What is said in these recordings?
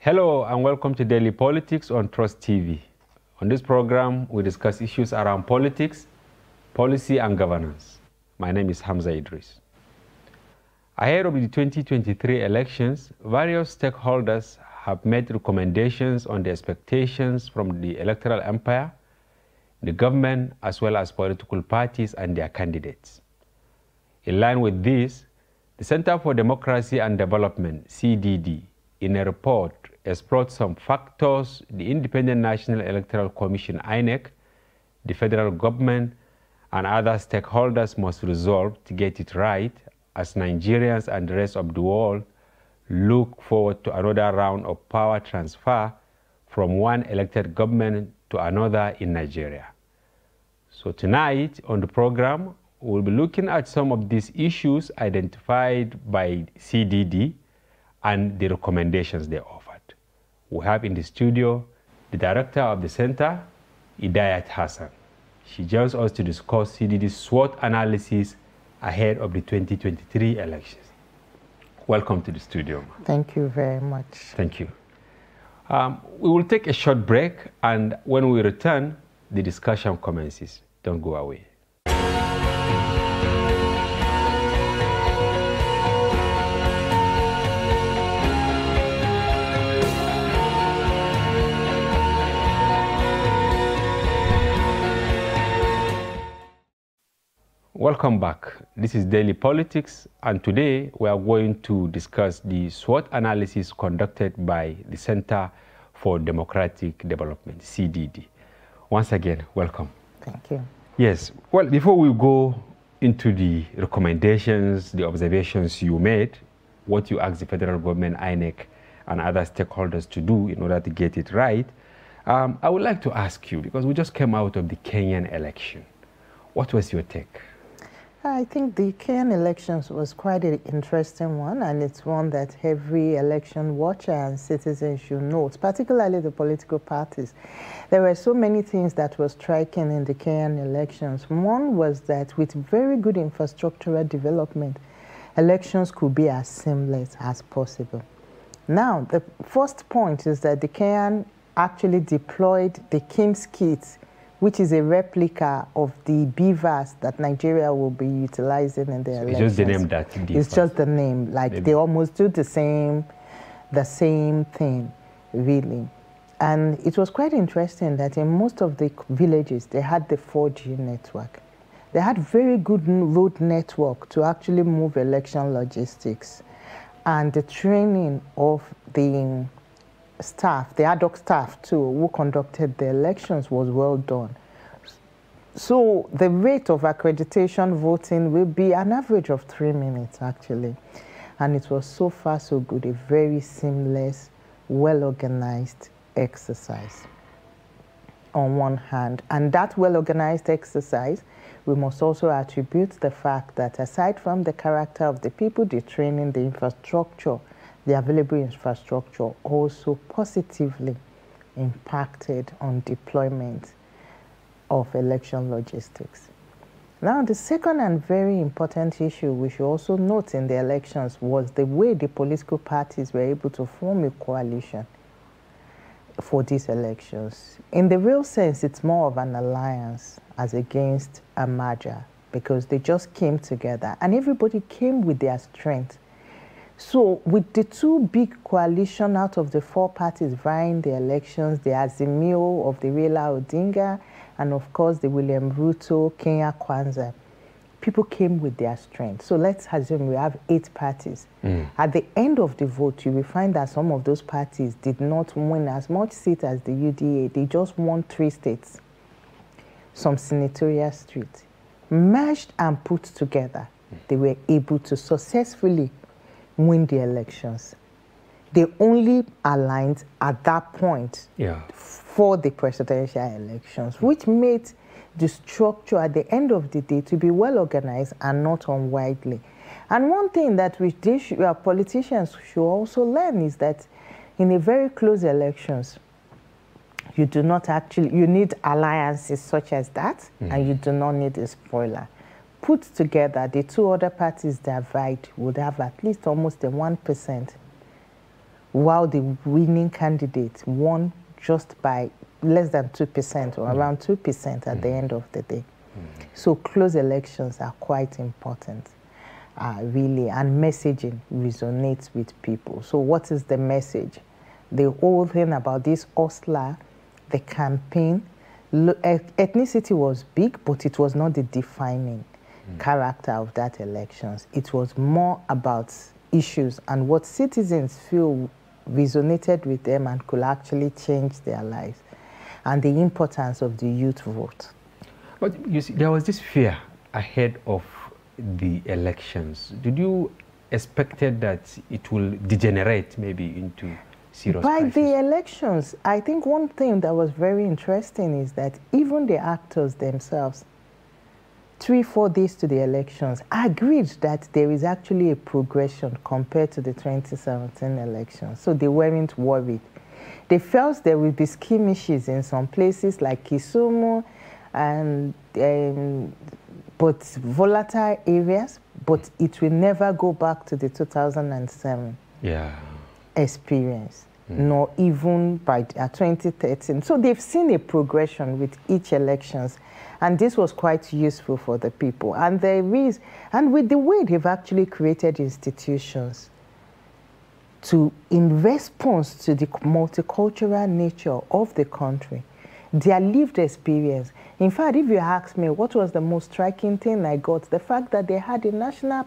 Hello and welcome to Daily Politics on Trust TV. On this program, we discuss issues around politics, policy and governance. My name is Hamza Idris. Ahead of the 2023 elections, various stakeholders have made recommendations on the expectations from the electoral empire, the government, as well as political parties and their candidates. In line with this, the Center for Democracy and Development, CDD, in a report explored some factors the Independent National Electoral Commission, INEC, the federal government, and other stakeholders must resolve to get it right as Nigerians and the rest of the world look forward to another round of power transfer from one elected government to another in Nigeria. So tonight on the program, we'll be looking at some of these issues identified by CDD and the recommendations they offered. We have in the studio the director of the center, Idayat Hassan. She joins us to discuss CDD's SWOT analysis ahead of the 2023 elections. Welcome to the studio. Thank you very much. Thank you. We will take a short break, and when we return, the discussion commences. Don't go away. Welcome back. This is Daily Politics, and today we are going to discuss the SWOT analysis conducted by the Center for Democratic Development, CDD. Once again, welcome. Thank you. Yes, well, before we go into the recommendations, the observations you made, what you asked the federal government, INEC, and other stakeholders to do in order to get it right, I would like to ask you, because we just came out of the Kenyan election, what was your take? I think the Kenyan elections was quite an interesting one, and it's one that every election watcher and citizen should note, particularly the political parties. There were so many things that were striking in the Kenyan elections. One was that with very good infrastructural development, elections could be as seamless as possible. Now, the first point is that the Kenyan actually deployed the KIMS kits, which is a replica of the BVAS that Nigeria will be utilizing in the elections. It's just the name that differs. It's just the name. Like they almost do the same thing, really. And it was quite interesting that in most of the villages, they had the 4G network. They had very good road network to actually move election logistics. And the training of the staff, the ad hoc staff too, who conducted the elections was well done. So the rate of accreditation voting will be an average of 3 minutes actually. And it was so far so good, a very seamless, well-organized exercise on one hand. And that well-organized exercise, we must also attribute the fact that aside from the character of the people, the training, the infrastructure, the available infrastructure also positively impacted on deployment of election logistics. Now, the second and very important issue we should also note in the elections was the way the political parties were able to form a coalition for these elections. In the real sense, it's more of an alliance as against a merger, because they just came together and everybody came with their strength. So with the two big coalition out of the 4 parties vying the elections, the Azimio of the Raila Odinga, and of course the William Ruto, Kenya Kwanza, people came with their strength. So let's assume we have 8 parties. At the end of the vote, you will find that some of those parties did not win as much seats as the UDA. They just won 3 states, some senatorial streets. Merged and put together, they were able to successfully win the elections. They only aligned at that point for the presidential elections, which made the structure at the end of the day to be well organized and not unwidely. And one thing that politicians should also learn is that in a very close elections, you do not actually, you need alliances such as that, and you do not need a spoiler. Put together, the 2 other parties that vied would have at least almost a 1% while the winning candidate won just by less than 2% or around 2% at the end of the day. So close elections are quite important, really, and messaging resonates with people. So what is the message? The whole thing about this hustler, the campaign, ethnicity was big, but it was not the defining character of that elections. It was more about issues and what citizens feel resonated with them and could actually change their lives, and the importance of the youth vote. But you see, there was this fear ahead of the elections. Did you expected that it will degenerate maybe into serious By crisis? the elections, I think one thing that was very interesting is that even the actors themselves, 3-4 days to the elections, agreed that there is actually a progression compared to the 2017 elections. So they weren't worried. They felt there will be skirmishes in some places like Kisumu and but volatile areas, but it will never go back to the 2007 experience, nor even by 2013. So they've seen a progression with each elections, and this was quite useful for the people. And and with the way they've actually created institutions in response to the multicultural nature of the country, their lived experience. In fact, if you ask me what was the most striking thing I got, the fact that they had a national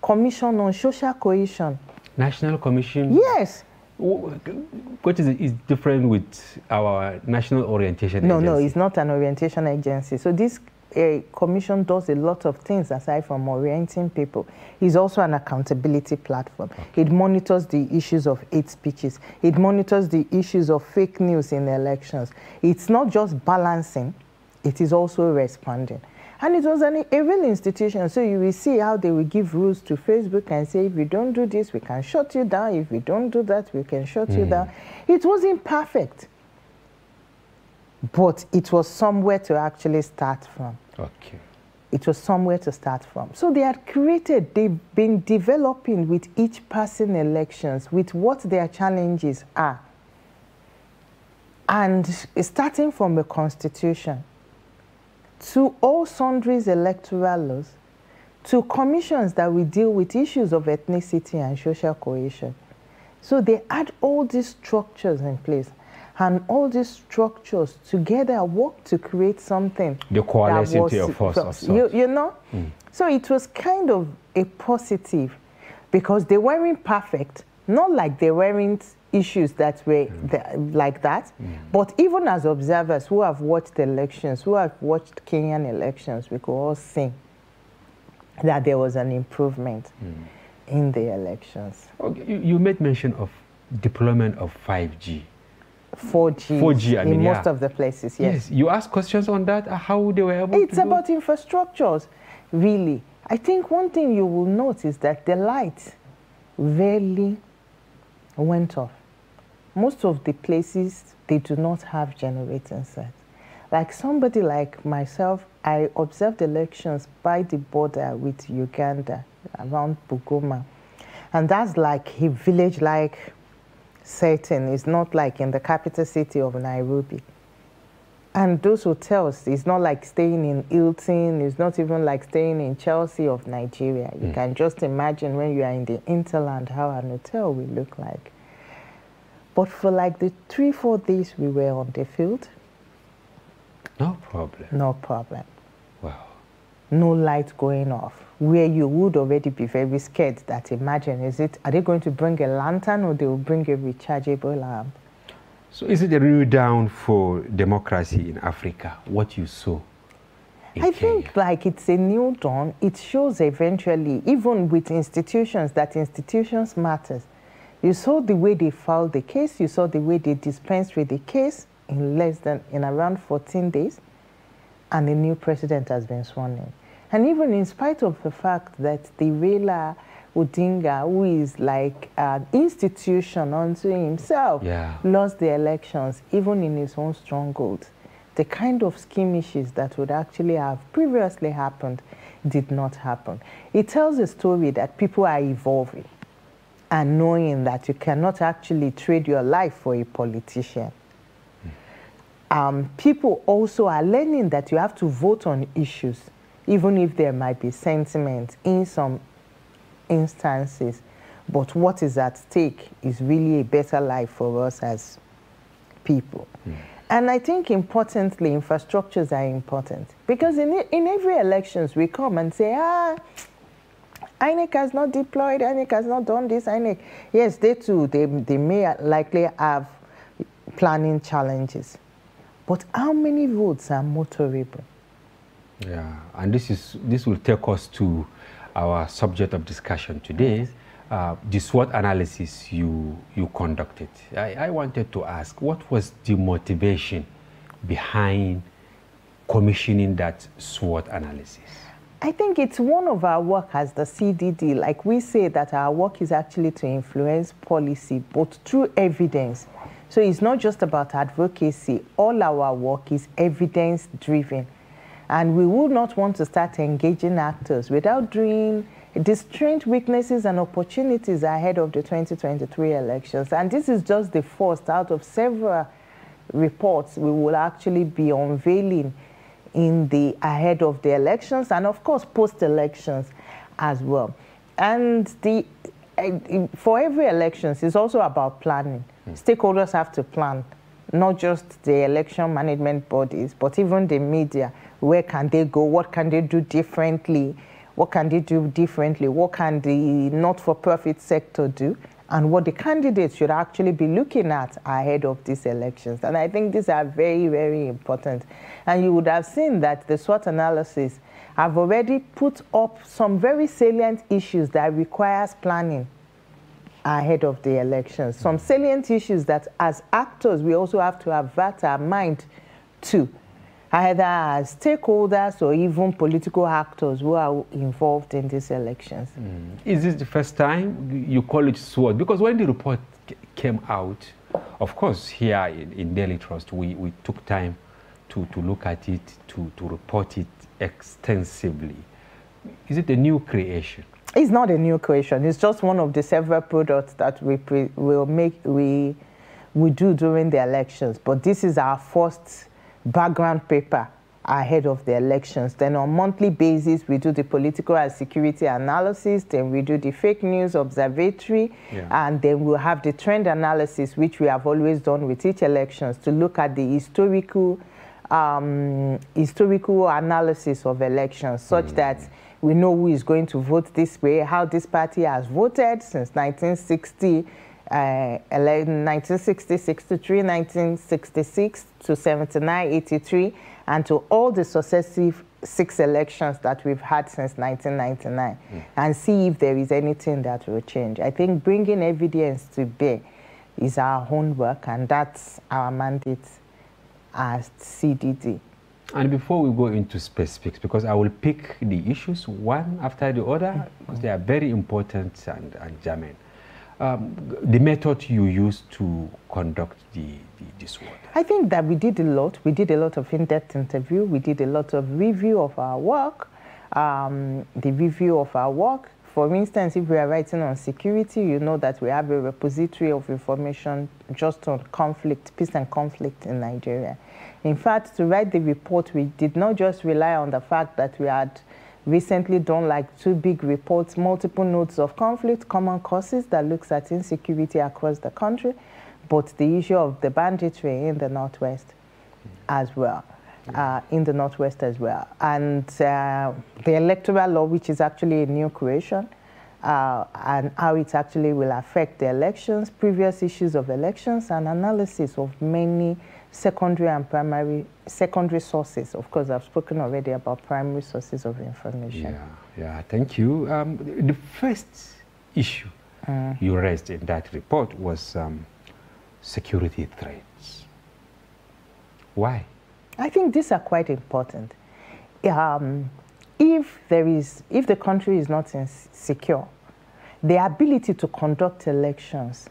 commission on social cohesion. National commission? Yes. What is it? Is different with our national orientation agency? No, it's not an orientation agency. So this commission does a lot of things aside from orienting people. It's also an accountability platform. Okay. It monitors the issues of hate speeches. It monitors the issues of fake news in elections. It's not just balancing, it is also responding. And it was a real institution, so you will see how they will give rules to Facebook and say, if you don't do this, we can shut you down. If we don't do that, we can shut you down. It wasn't perfect, but it was somewhere to actually start from. Okay. It was somewhere to start from. So they've been developing with each passing elections, with what their challenges are. And starting from a constitution, to all sundries electoral laws, to commissions that will deal with issues of ethnicity and social cohesion. So they had all these structures in place, and all these structures together work to create something. The coalescing of force. You know? So it was kind of a positive, because they weren't perfect, not like they weren't issues that were like that, but even as observers who have watched elections, who have watched Kenyan elections, we could all see that there was an improvement in the elections. Okay. You made mention of deployment of 5G. 4G I mean, in most of the places, yes. You asked questions on that, how they were able to It's about infrastructures, really. I think one thing you will note is that the light rarely went off. Most of the places, they do not have generating sets. Like somebody like myself, I observed elections by the border with Uganda, around Bugoma. And that's like a village-like setting. It's not like in the capital city of Nairobi. And those hotels, it's not like staying in Hilton, it's not even like staying in Chelsea of Nigeria. You can just imagine when you are in the hinterland how an hotel will look like. But for like the 3-4 days we were on the field, no problem. No problem. Wow. No light going off, where you would already be very scared that imagine, are they going to bring a lantern or they will bring a rechargeable lamp? So is it a real down for democracy in Africa, what you saw in I Kenya? think like it's a new dawn. It shows eventually, even with institutions, that institutions matters. You saw the way they filed the case, you saw the way they dispensed with the case in around 14 days, and a new president has been sworn in. And even in spite of the fact that the Raila Odinga, who is like an institution unto himself, lost the elections, even in his own stronghold, the kind of skirmishes that would actually have previously happened did not happen. It tells a story that people are evolving. and knowing that you cannot actually trade your life for a politician. People also are learning that you have to vote on issues, even if there might be sentiment in some instances. But what is at stake is really a better life for us as people. And I think, importantly, infrastructures are important. Because in every elections, we come and say, INEC has not deployed, INEC has not done this, INEC. Yes, they too, they may likely have planning challenges. But how many votes are motorable? Yeah, and this will take us to our subject of discussion today, the SWOT analysis you conducted. I wanted to ask, what was the motivation behind commissioning that SWOT analysis? I think it's one of our work as the CDD. Like we say that our work is actually to influence policy, but through evidence. So it's not just about advocacy. All our work is evidence-driven. And we would not want to start engaging actors without doing the strengths, weaknesses, and opportunities ahead of the 2023 elections. And this is just the first out of several reports we will actually be unveiling ahead of the elections, and of course post-elections as well. And for every elections, it's also about planning. Stakeholders have to plan, not just the election management bodies, but even the media. Where can they go? What can they do differently? What can they do differently? What can the not-for-profit sector do? And what the candidates should actually be looking at ahead of these elections. And I think these are very, very important. And you would have seen that the SWOT analysis have already put up some very salient issues that requires planning ahead of the elections. Some salient issues that as actors we also have to avert our mind to, either as stakeholders or even political actors who are involved in these elections. Is this the first time you call it SWOT? Because when the report came out, of course, here in Daily Trust, we took time to look at it, to report it extensively. Is it a new creation? It's not a new creation. It's just one of the several products that we do during the elections. But this is our first background paper ahead of the elections. Then on a monthly basis, we do the political and security analysis, then we do the fake news observatory, and then we'll have the trend analysis, which we have always done with each elections, to look at the historical analysis of elections, such that we know who is going to vote this way, how this party has voted since 1960, 1960, 63, 1966 to 79, 83, and to all the successive 6 elections that we've had since 1999, and see if there is anything that will change. I think bringing evidence to bear is our homework, and that's our mandate as CDD. And before we go into specifics, because I will pick the issues one after the other, because they are very important and germane. The method you used to conduct the SWOT? I think that we did a lot. We did a lot of in-depth interview. We did a lot of review of our work. For instance, if we are writing on security, you know that we have a repository of information just on conflict, peace and conflict in Nigeria. In fact, to write the report, we did not just rely on the fact that we had recently done like 2 big reports, multiple notes of conflict, common causes that looks at insecurity across the country, but the issue of the banditry in the Northwest as well. And the electoral law, which is actually a new creation, and how it actually will affect the elections, previous issues of elections, and analysis of many secondary and secondary sources. Of course, I've spoken already about primary sources of information. Yeah, thank you. The first issue you raised in that report was security threats. Why? I think these are quite important. If the country is not secure, the ability to conduct elections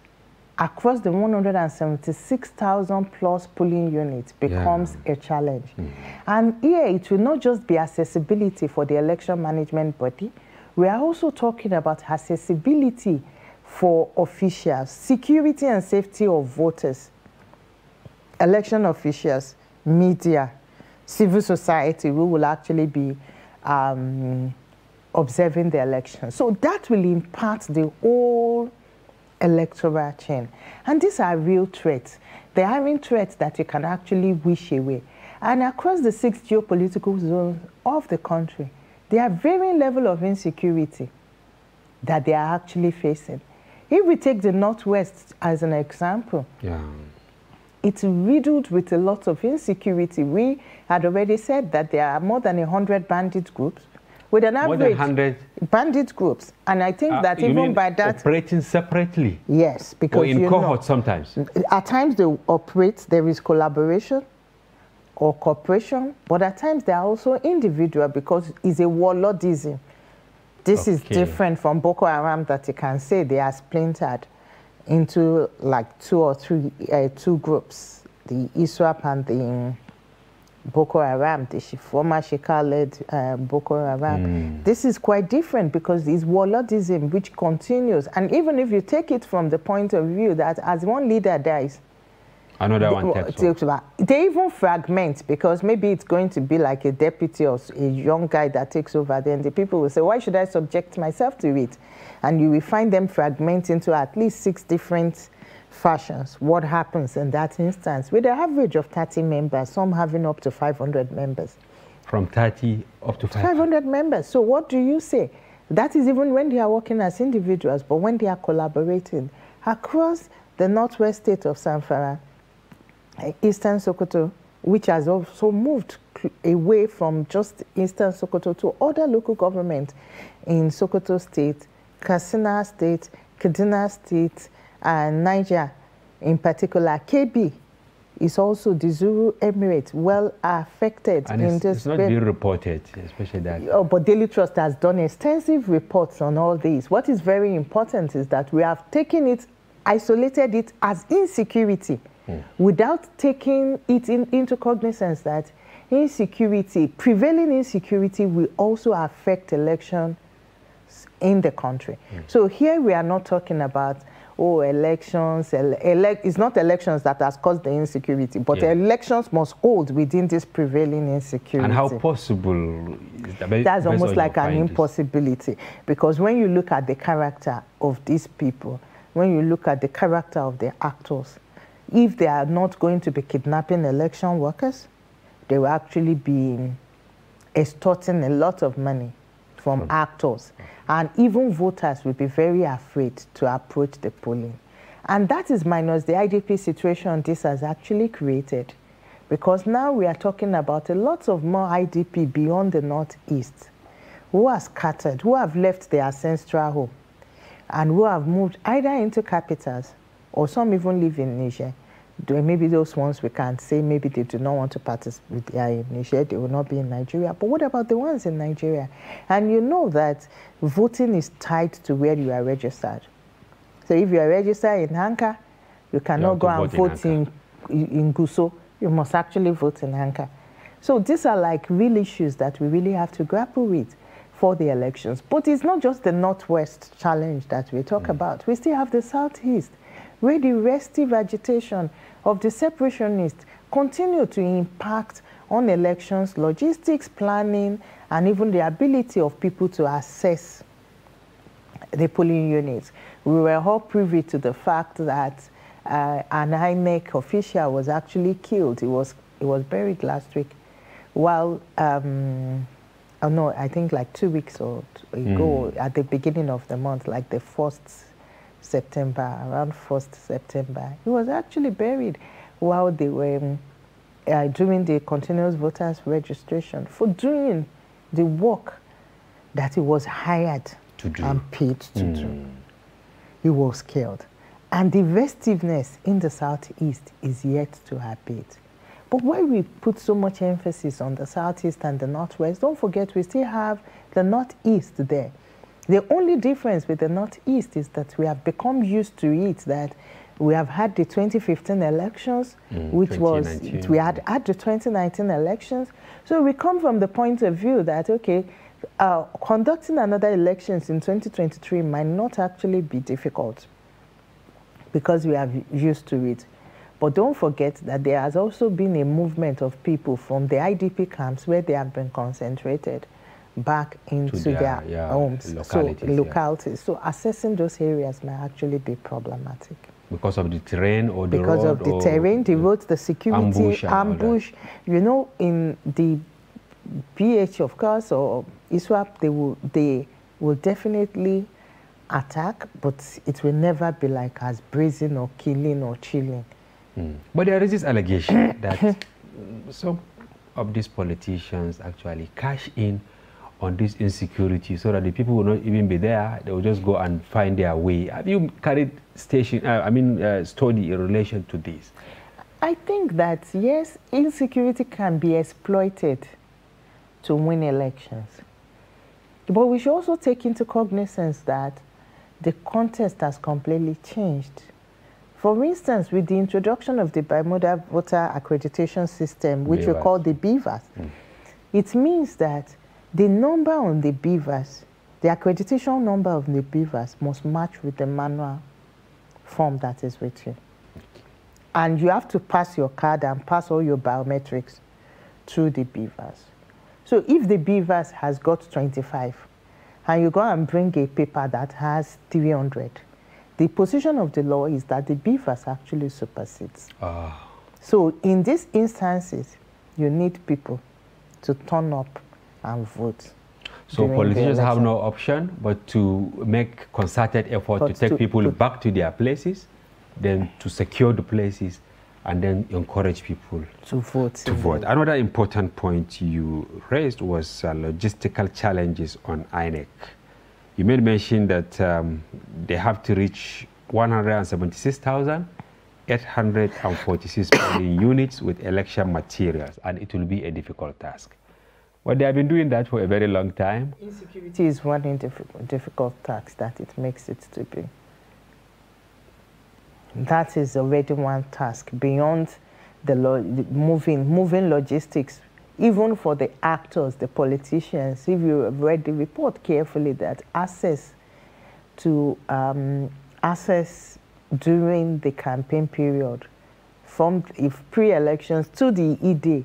across the 176,000 plus polling units becomes a challenge. And here it will not just be accessibility for the election management body. We are also talking about accessibility for officials, security and safety of voters, election officials, media, civil society, who will actually be observing the election. So that will impact the whole electoral chain. And these are real threats. They aren't threats that you can actually wish away. And across the 6 geopolitical zones of the country, there are varying levels of insecurity that they are actually facing. If we take the Northwest as an example, it's riddled with a lot of insecurity. We had already said that there are more than 100 bandit groups, with an average... More than 100? Bandit groups. And I think that even by that... operating separately? Yes, because or in cohorts sometimes? At times they operate, there is collaboration or cooperation, but at times they are also individual because it's a warlordism. This is different from Boko Haram that you can say they are splintered into like 2 or 3 groups, the ISWAP and the Boko Haram, the former Shekar-led Boko Haram. This is quite different because it's warlordism which continues. And even if you take it from the point of view that as one leader dies, another one takes over. They even fragment because maybe it's going to be like a deputy or a young guy that takes over. Then the people will say, why should I subject myself to it? And you will find them fragment into at least 6 different fashions. What happens in that instance? With an average of 30 members, some having up to 500 members. From 30 up to 500 members. So what do you say? That is even when they are working as individuals, but when they are collaborating across the northwest state of Zamfara, Eastern Sokoto, which has also moved away from just Eastern Sokoto to other local governments in Sokoto State, Katsina State, Kaduna State, and Niger in particular. KB is also the Zulu Emirate, well affected. And it's not being reported, especially that. Oh, but Daily Trust has done extensive reports on all these. What is very important is that we have taken it, isolated it as insecurity, without taking it into cognizance that insecurity, prevailing insecurity, will also affect elections in the country. So here we are not talking about, oh, elections, it's not elections that has caused the insecurity, but elections must hold within this prevailing insecurity. And how possible is that? That's almost like an impossibility, because when you look at the character of these people, when you look at the character of the actors, if they are not going to be kidnapping election workers, they will actually be extorting a lot of money from actors. And even voters will be very afraid to approach the polling. And that is minus the IDP situation this has actually created. Because now we are talking about a lot of more IDP beyond the Northeast who are scattered, who have left their ancestral home, and who have moved either into capitals or some even live in Niger. Maybe those ones we can say maybe they do not want to participate in Niger, they will not be in Nigeria. But what about the ones in Nigeria? And you know that voting is tied to where you are registered. So if you are registered in Anka, you cannot go and vote in Guso. You must actually vote in Anka. So these are like real issues that we really have to grapple with for the elections. But it's not just the Northwest challenge that we talk about. We still have the Southeast, where the restive agitation of the separationists continue to impact on elections, logistics, planning, and even the ability of people to access the polling units. We were all privy to the fact that an INEC official was actually killed. He was buried last week, while, I think like 2 weeks ago, at the beginning of the month, like the 1st September, around 1st September. He was actually buried while they were doing the continuous voters registration for doing the work that he was hired to do and paid to do. He was killed. And the restiveness in the Southeast is yet to abate. But why we put so much emphasis on the Southeast and the Northwest, don't forget we still have the Northeast there. The only difference with the Northeast is that we have become used to it, that we have had the 2015 elections, which we had the 2019 elections. So we come from the point of view that, okay, Conducting another elections in 2023 might not actually be difficult because we are used to it. But don't forget that there has also been a movement of people from the IDP camps where they have been concentrated back into their homes, localities. So assessing those areas may actually be problematic. Because of the terrain or the road? Because of the terrain, the roads, the security, ambush. You know, in the PH, of course, or ISWAP, they will definitely attack, but it will never be like as brazen or killing or chilling. But there is this allegation that some of these politicians actually cash in on this insecurity so that the people will not even be there. They will just go and find their way. Have you carried study in relation to this? I think that, yes, insecurity can be exploited to win elections. But we should also take into cognizance that the context has completely changed. For instance, with the introduction of the bimodal voter accreditation system, which we call the BVAS, it means that the number on the BVAS, the accreditation number of the BVAS must match with the manual form that is with you. And you have to pass your card and pass all your biometrics through the BVAS. So if the BVAS has got 25, and you go and bring a paper that has 300, the position of the law is that the BVAS actually supersedes. So in these instances, you need people to turn up and vote. So politicians have no option but to make concerted effort to take people back to their places, then to secure the places, and then encourage people to vote. Another important point you raised was logistical challenges on INEC. You made mention that they have to reach 176,846 polling units with election materials, and it will be a difficult task. But they have been doing that for a very long time. Insecurity is one difficult task that it makes it to be. That is already one task beyond the moving logistics. Even for the actors, the politicians, if you read the report carefully, that access to access during the campaign period, from pre-elections to the E-Day,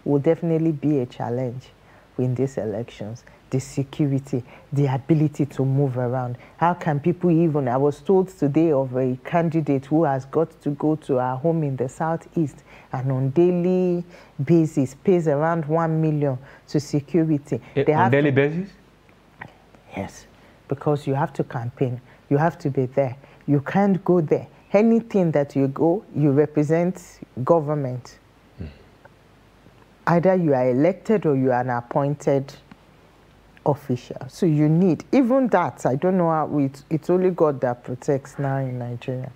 will definitely be a challenge in these elections. The security, the ability to move around. How can people even, I was told today of a candidate who has got to go to her home in the southeast and on daily basis pays around 1 million to security. On daily basis? Yes, because you have to campaign. You have to be there. You can't go there. Anything that you go, you represent government. Either you are elected or you are an appointed official. So you need, even that, I don't know how, it's only God that protects now in Nigeria,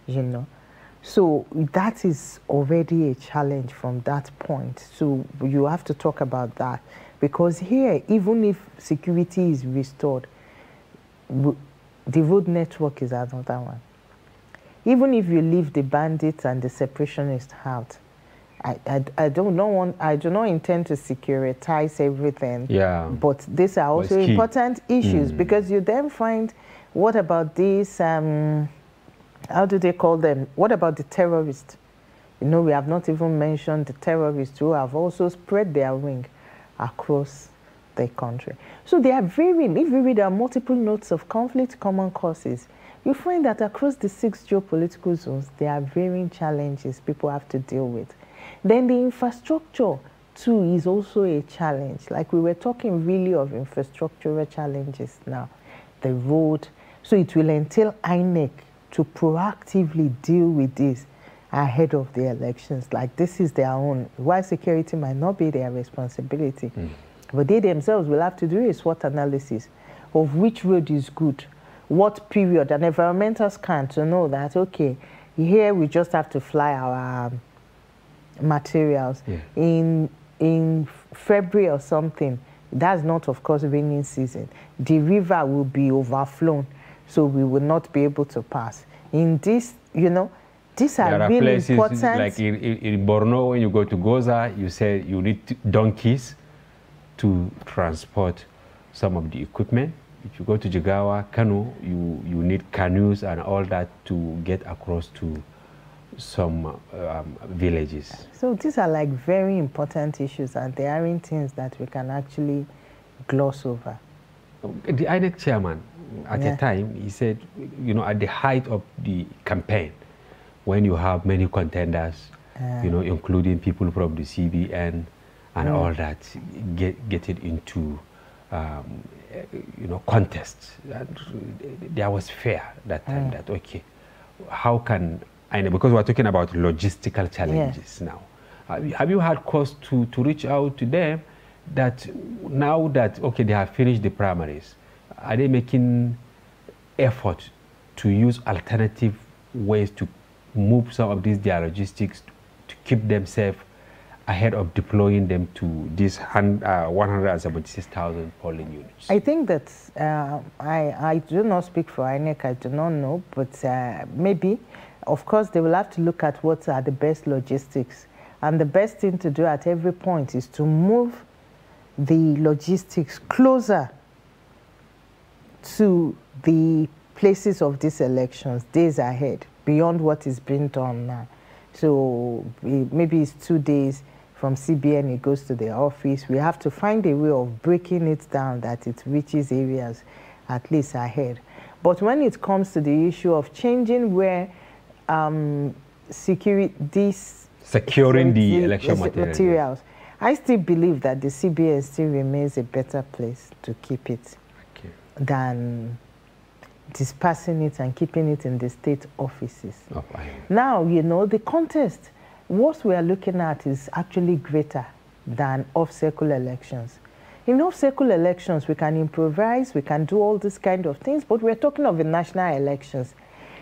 you know. So that is already a challenge from that point. So you have to talk about that. Because here, even if security is restored, the road network is another one. Even if you leave the bandits and the separationists out, I do not intend to securitize everything. Yeah. But these are also important issues because you then find, what about these, how do they call them? What about the terrorists? You know, we have not even mentioned the terrorists who have also spread their wing across the country. So they are varying. If you read our multiple notes of conflict, common causes, you find that across the 6 geopolitical zones, there are varying challenges people have to deal with. Then the infrastructure, too, is also a challenge. Like we were talking really of infrastructural challenges now, the road. So it will entail INEC to proactively deal with this ahead of the elections. Like this is their own, while security might not be their responsibility, but they themselves will have to do a SWOT analysis of which road is good, what period, an environmental scan to know that, okay, here we just have to fly our materials. In February or something, that's not, of course, raining season. The river will be overflown, so we will not be able to pass. In this, you know, these are really places important. Like in Borno, when you go to Goza, you say you need donkeys to transport some of the equipment. If you go to Jigawa, Kano, you need canoes and all that to get across to some villages. So these are like very important issues, and they aren't things that we can actually gloss over. The INEC chairman, at a time, he said, you know, at the height of the campaign, when you have many contenders, you know, including people from the CBN and all that, get it into, you know, contests. There was fear that time that, okay, how can INEC, because we're talking about logistical challenges now. Have you had cause to reach out to them that now that, okay, they have finished the primaries, are they making effort to use alternative ways to move some of these their logistics to keep them safe ahead of deploying them to these 176,000 polling units? I think that I do not speak for INEC, I do not know, but maybe, of course, they will have to look at what are the best logistics. And the best thing to do at every point is to move the logistics closer to the places of these elections, days ahead, beyond what is being done now. So maybe it's 2 days from CBN, it goes to the office. We have to find a way of breaking it down that it reaches areas at least ahead. But when it comes to the issue of changing where securing the election materials, I still believe that the CBN still remains a better place to keep it than dispersing it and keeping it in the state offices. Now, you know, the contest, what we are looking at is actually greater than off-cycle elections. In off-cycle elections, we can improvise, we can do all these kind of things, but we're talking of the national elections.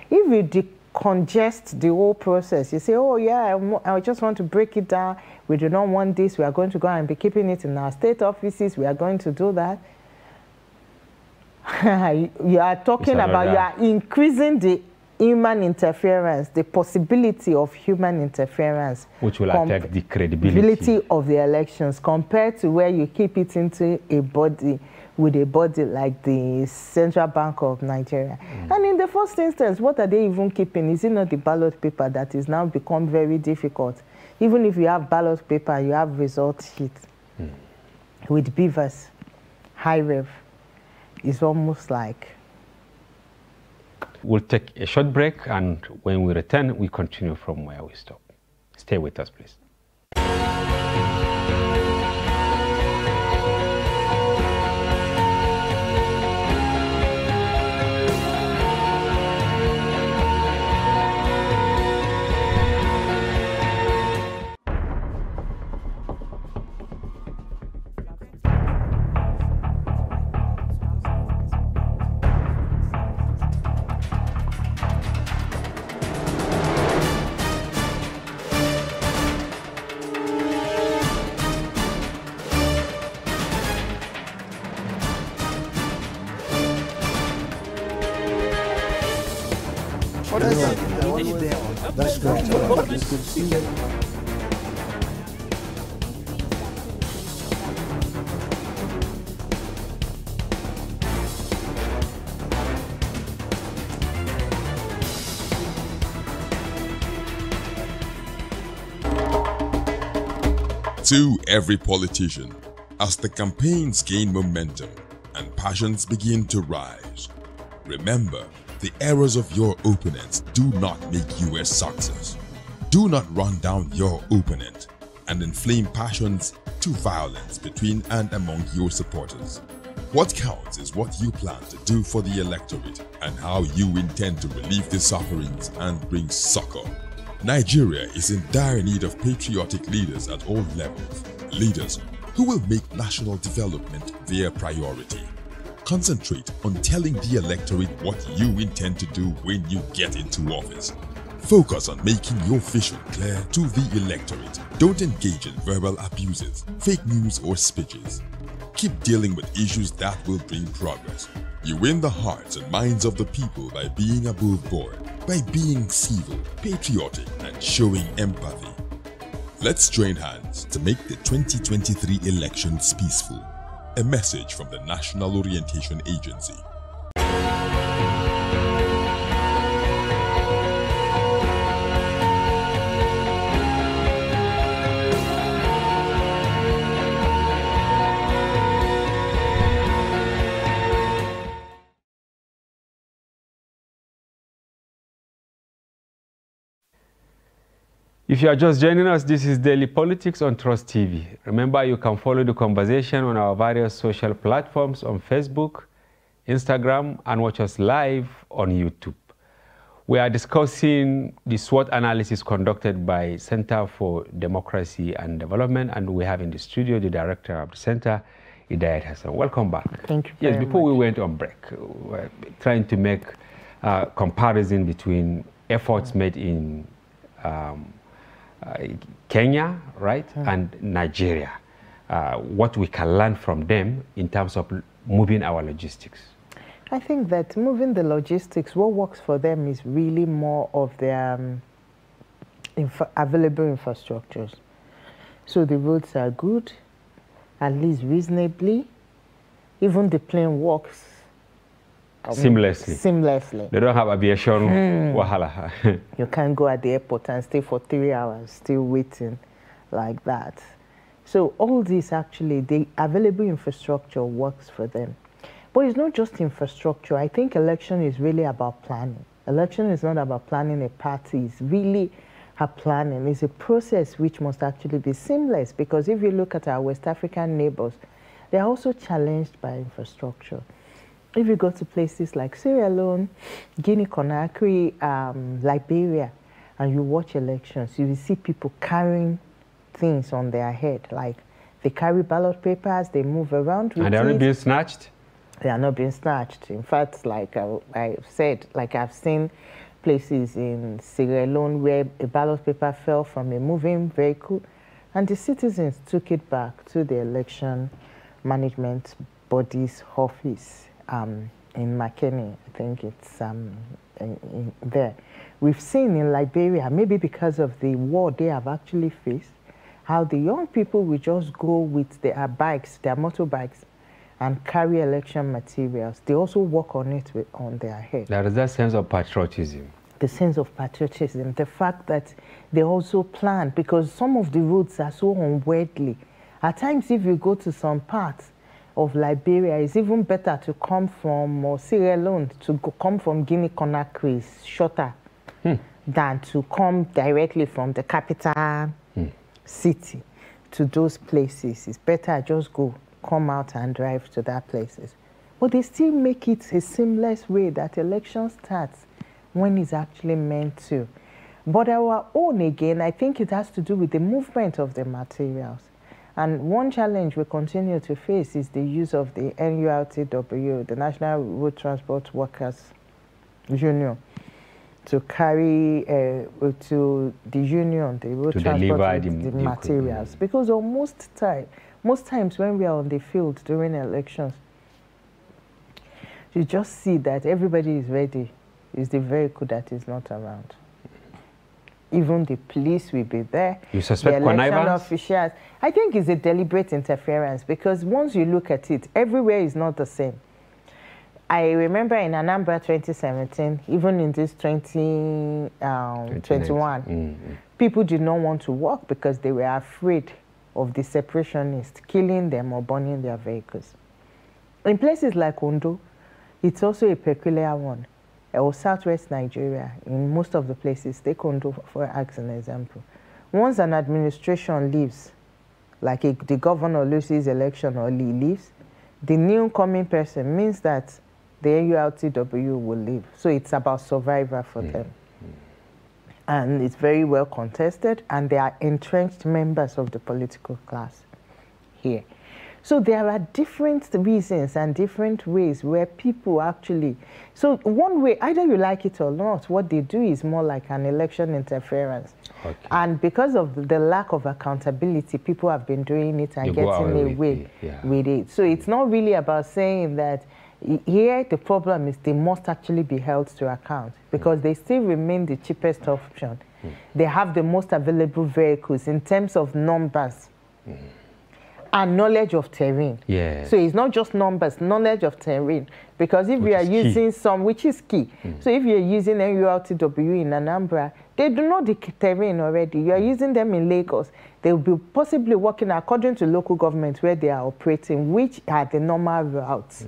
If we decongest the whole process, you say, oh yeah, I just want to break it down, we do not want this, we are going to go and be keeping it in our state offices, we are going to do that. You are talking about, you are increasing the human interference, the possibility of human interference. Which will affect the credibility of the elections compared to where you keep it into a body, with a body like the Central Bank of Nigeria. And in the first instance, what are they even keeping? Is it not the ballot paper that is now become very difficult? Even if you have ballot paper, you have result sheet. With Beavers, High Rev, it's almost like... We'll take a short break, and when we return, we continue from where we stop. Stay with us, please. That's great. To every politician, as the campaigns gain momentum and passions begin to rise, remember, the errors of your opponents do not make you a success. Do not run down your opponent and inflame passions to violence between and among your supporters. What counts is what you plan to do for the electorate and how you intend to relieve their sufferings and bring succor. Nigeria is in dire need of patriotic leaders at all levels, leaders who will make national development their priority. Concentrate on telling the electorate what you intend to do when you get into office. Focus on making your vision clear to the electorate. Don't engage in verbal abuses, fake news or speeches. Keep dealing with issues that will bring progress. You win the hearts and minds of the people by being above board, by being civil, patriotic, and showing empathy. Let's join hands to make the 2023 elections peaceful. A message from the National Orientation Agency. If you are just joining us, this is Daily Politics on Trust TV. Remember, you can follow the conversation on our various social platforms on Facebook, Instagram, and watch us live on YouTube. We are discussing the SWOT analysis conducted by Center for Democracy and Development, and we have in the studio the director of the center, Idayat Hassan. Welcome back. Thank you Yes, very before much. we went on break, we were trying to make a comparison between efforts made in Kenya, right, and Nigeria. What we can learn from them in terms of moving our logistics. I think that moving the logistics, what works for them is really more of their available infrastructures. So the roads are good, at least reasonably. Even the plane works seamlessly. They don't have aviation wahala. You can't go at the airport and stay for 3 hours still waiting like that. So all this actually, the available infrastructure works for them. But it's not just infrastructure. I think election is really about planning. Election is not about planning a party. It's really a planning. It's a process which must actually be seamless, because if you look at our West African neighbors, they're also challenged by infrastructure. If you go to places like Sierra Leone, Guinea-Conakry, Liberia, and you watch elections, you will see people carrying things on their head. Like they carry ballot papers, they move around with And they're not being snatched? They are not being snatched. In fact, like I said, like I've seen places in Sierra Leone where a ballot paper fell from a moving vehicle, and the citizens took it back to the election management body's office. In Makeni, I think it's in there. We've seen in Liberia, maybe because of the war they have actually faced, how the young people will just go with their bikes, their motorbikes, and carry election materials. They also work on it on their head. There is that sense of patriotism. The sense of patriotism, the fact that they also plan, because some of the roads are so unwieldy. At times, if you go to some parts of Liberia, it's even better to come from Sierra Leone, come from Guinea-Conakry, is shorter than to come directly from the capital city to those places. It's better just come out and drive to that places. But they still make it a seamless way that election starts when it's actually meant to. But our own, again, I think it has to do with the movement of the materials. And one challenge we continue to face is the use of the NURTW, the National Road Transport Workers Union, to carry to the union, the road transport, the materials. Because most times when we are on the field during elections, you just see that everybody is ready. It's the vehicle that is not around. Even the police will be there. You suspect the election connivance? officials. I think it's a deliberate interference, because once you look at it, everywhere is not the same. I remember in Anambra 2017, even in this 2021, people did not want to walk because they were afraid of the separationists killing them or burning their vehicles. In places like Ondo, it's also a peculiar one. Or southwest Nigeria, in most of the places, take Ondo for as an example. Once an administration leaves, like the governor loses election or leaves, the new coming person means that the NURTW will leave. So it's about survival for them. And it's very well contested, and they are entrenched members of the political class here. So there are different reasons and different ways where people actually, so one way, either you like it or not, what they do is more like an election interference. Okay. And because of the lack of accountability, people have been doing it and getting away with it. So it's not really about saying that here the problem is they must actually be held to account, because they still remain the cheapest option. They have the most available vehicles in terms of numbers. And knowledge of terrain. Yes. So it's not just numbers, knowledge of terrain. Because if you are using which is key. So if you're using NURTW in Anambra, they do know the terrain already. You are using them in Lagos. They will be possibly working according to local government where they are operating, which are the normal routes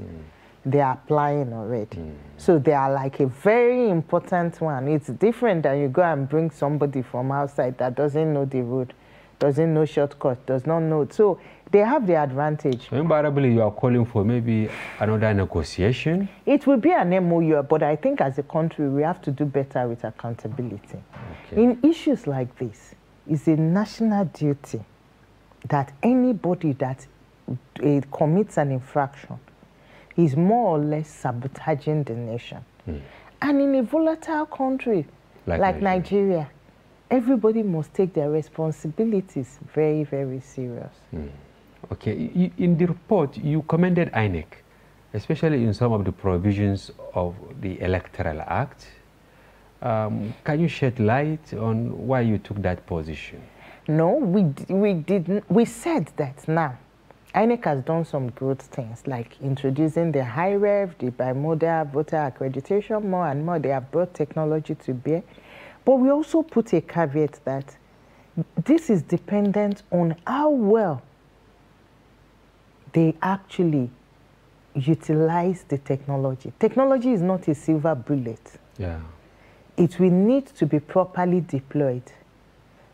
they are applying already. So they are like a very important one. It's different than you go and bring somebody from outside that doesn't know the road, doesn't know shortcut, does not know. So they have the advantage. So invariably, you are calling for maybe another negotiation? It will be an MOU, but I think as a country, we have to do better with accountability. Okay. In issues like this, it's a national duty that anybody that commits an infraction is more or less sabotaging the nation. And in a volatile country like Nigeria, everybody must take their responsibilities very, very serious. Okay, in the report, you commended INEC, especially in some of the provisions of the Electoral Act. Can you shed light on why you took that position? No, we didn't. We said that now. INEC has done some good things, like introducing the high-rev, the bimodal voter accreditation more and more. They have brought technology to bear. But we also put a caveat that this is dependent on how well they actually utilize the technology. Technology is not a silver bullet. Yeah. It will need to be properly deployed,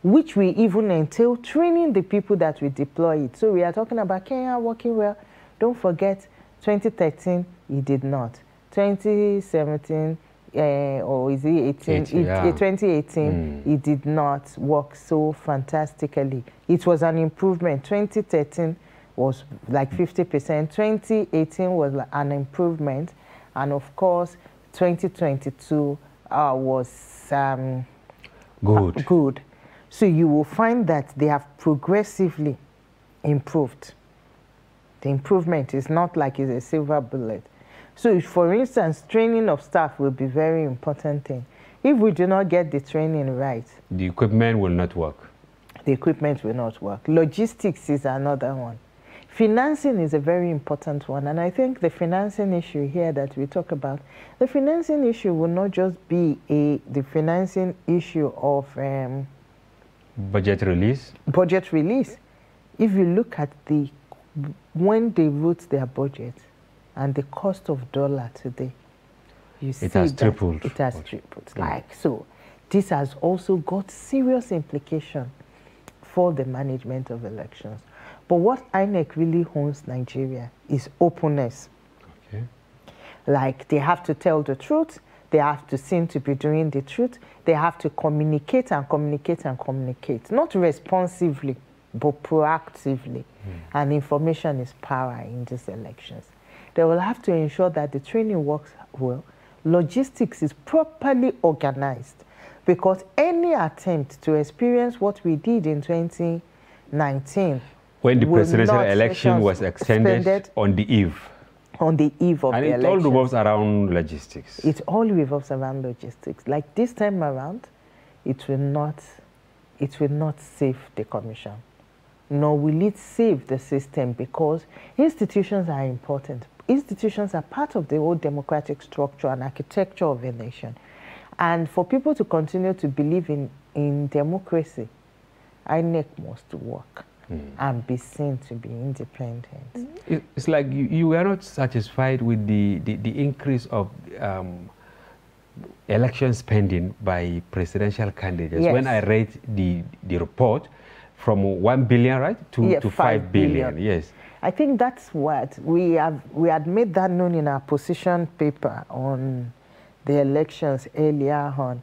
which will even entail training the people that will deploy it. So we are talking about Kenya working well. Don't forget, 2013, it did not. 2017, or is it 2018, it did not work so fantastically. It was an improvement. 2013 was like 50%. 2018 was an improvement. And of course, 2022 was good. So you will find that they have progressively improved. The improvement is not like it's a silver bullet. So for instance, training of staff will be very important thing. If we do not get the training right, the equipment will not work. The equipment will not work. Logistics is another one. Financing is a very important one. And I think the financing issue here that we talk about, the financing issue will not just be the financing issue of budget release. Budget release. If you look at when they wrote their budget and the cost of dollar today, you see it has tripled. It has tripled. So this has also got serious implication for the management of elections. But what INEC really owns Nigeria is openness. Okay. Like they have to tell the truth. They have to seem to be doing the truth. They have to communicate and communicate and communicate. Not responsively, but proactively. And information is power in these elections. They will have to ensure that the training works well. Logistics is properly organized. Because any attempt to experience what we did in 2019... when the presidential election was extended on the eve. On the eve of the election. And it all revolves around logistics. It all revolves around logistics. Like this time around, it will not save the commission. Nor will it save the system, because institutions are important. Institutions are part of the whole democratic structure and architecture of a nation. And for people to continue to believe in democracy, INEC must work. And be seen to be independent. It's like you were not satisfied with the increase of election spending by presidential candidates. Yes. When I read the report, from 1 billion, right, to 5 billion. Yes. I think that's what we had made that known in our position paper on the elections earlier on.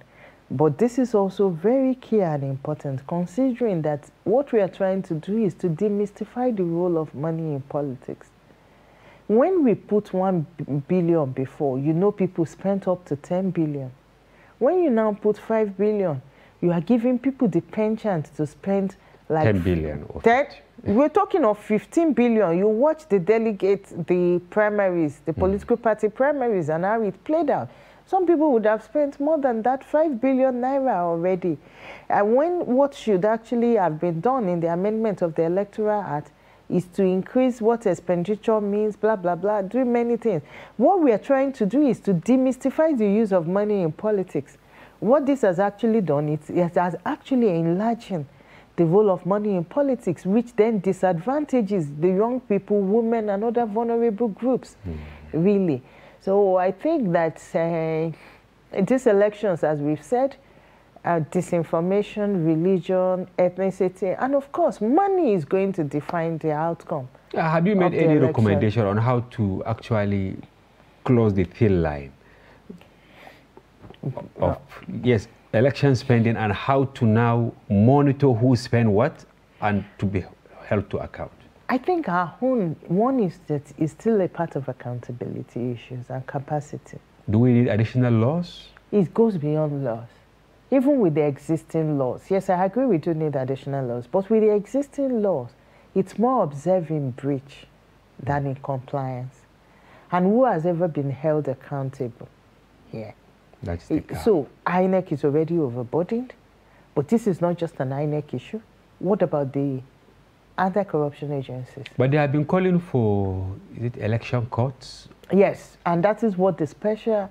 But this is also very key and important, considering that what we are trying to do is to demystify the role of money in politics. When we put 1 billion before, you know people spent up to 10 billion. When you now put 5 billion, you are giving people the penchant to spend like 10 billion. We're talking of 15 billion. You watch the delegates, the primaries, the political party primaries, and how it played out. Some people would have spent more than that 5 billion naira already. And when what should actually have been done in the amendment of the Electoral Act is to increase what expenditure means, blah, blah, blah, do many things. What we are trying to do is to demystify the use of money in politics. What this has actually done, it has actually enlarged the role of money in politics, which then disadvantages the young people, women, and other vulnerable groups, really. So I think that in these elections, as we've said, disinformation, religion, ethnicity, and of course, money is going to define the outcome. Have you made any recommendation on how to actually close the thin line of, yes, election spending, and how to now monitor who spend what and to be held to account? I think our own one is that is still a part of accountability issues and capacity. Do we need additional laws? It goes beyond laws. Even with the existing laws, yes, I agree we do need additional laws, but with the existing laws, it's more observing breach than in compliance. And who has ever been held accountable here? That's the So INEC is already overburdened, but this is not just an INEC issue. What about the other corruption agencies? But they have been calling for, is it election courts? Yes, and that is what the Special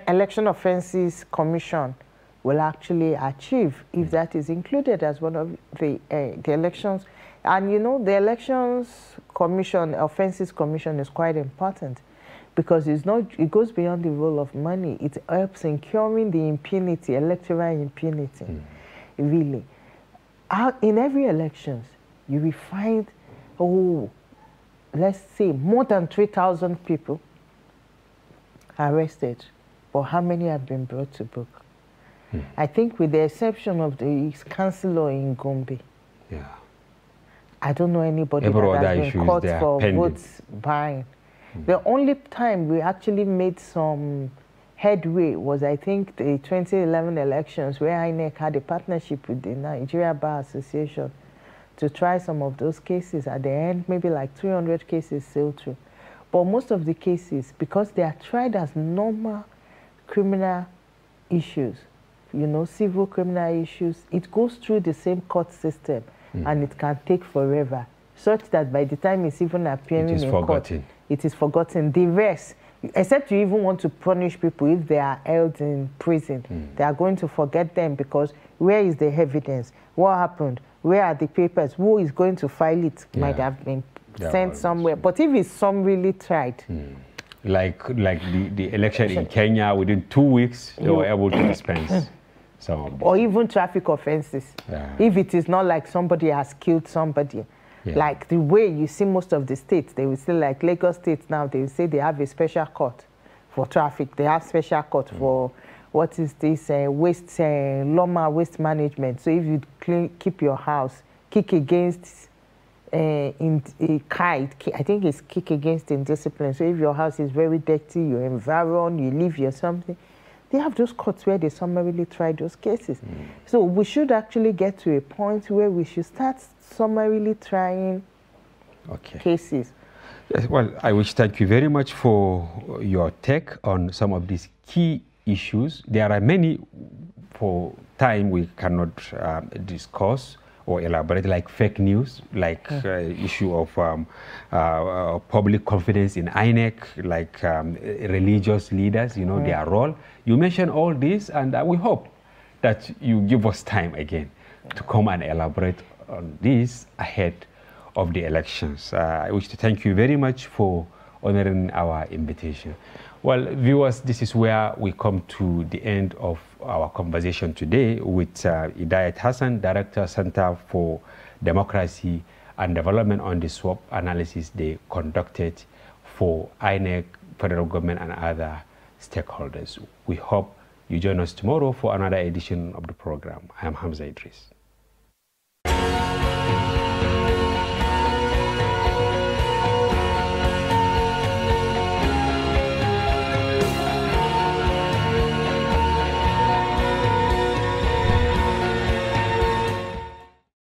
Election Offences Commission will actually achieve if that is included as one of the elections. And you know, the Elections Commission, Offences Commission is quite important because it's not, it goes beyond the role of money. It helps in curing the impunity, electoral impunity, really. In every elections, you will find, let's say, more than 3,000 people arrested, but how many have been brought to book? I think with the exception of the councillor in Gombe, I don't know anybody that has been caught for votes buying. The only time we actually made some headway was, I think, the 2011 elections, where INEC had a partnership with the Nigeria Bar Association to try some of those cases. At the end, maybe like 300 cases sailed through. But most of the cases, because they are tried as normal criminal issues, you know, civil criminal issues, it goes through the same court system, and it can take forever, such that by the time it's even appearing in court, it is forgotten. The rest, except you even want to punish people if they are held in prison, they are going to forget them, because where is the evidence? What happened? Where are the papers? Who is going to file it? Might have been sent somewhere. But if it's some really tried, like the election in Kenya, within 2 weeks, they were able to dispense some of this. Or even traffic offenses. If it is not like somebody has killed somebody. Like the way you see most of the states, they will say, like Lagos State now, they will say they have a special court for traffic. They have special court for, what is this, waste, Loma waste management. So if you keep your house, kick against in a kite, I think it's kick against indiscipline. So if your house is very dirty, your environment, you leave your something, they have those courts where they summarily try those cases. So we should actually get to a point where we should start summarily trying cases. Yes, well, I wish to thank you very much for your take on some of these key issues. There are many, for time we cannot discuss or elaborate, like fake news, like issue of public confidence in INEC, like religious leaders, you know, their role. You mentioned all this, and we hope that you give us time again to come and elaborate on this ahead of the elections. I wish to thank you very much for honoring our invitation. Well, viewers, this is where we come to the end of our conversation today with Idayat Hassan, Director, Center for Democracy and Development, on the SWOT analysis they conducted for INEC, federal government, and other stakeholders. We hope you join us tomorrow for another edition of the program. I am Hamza Idris.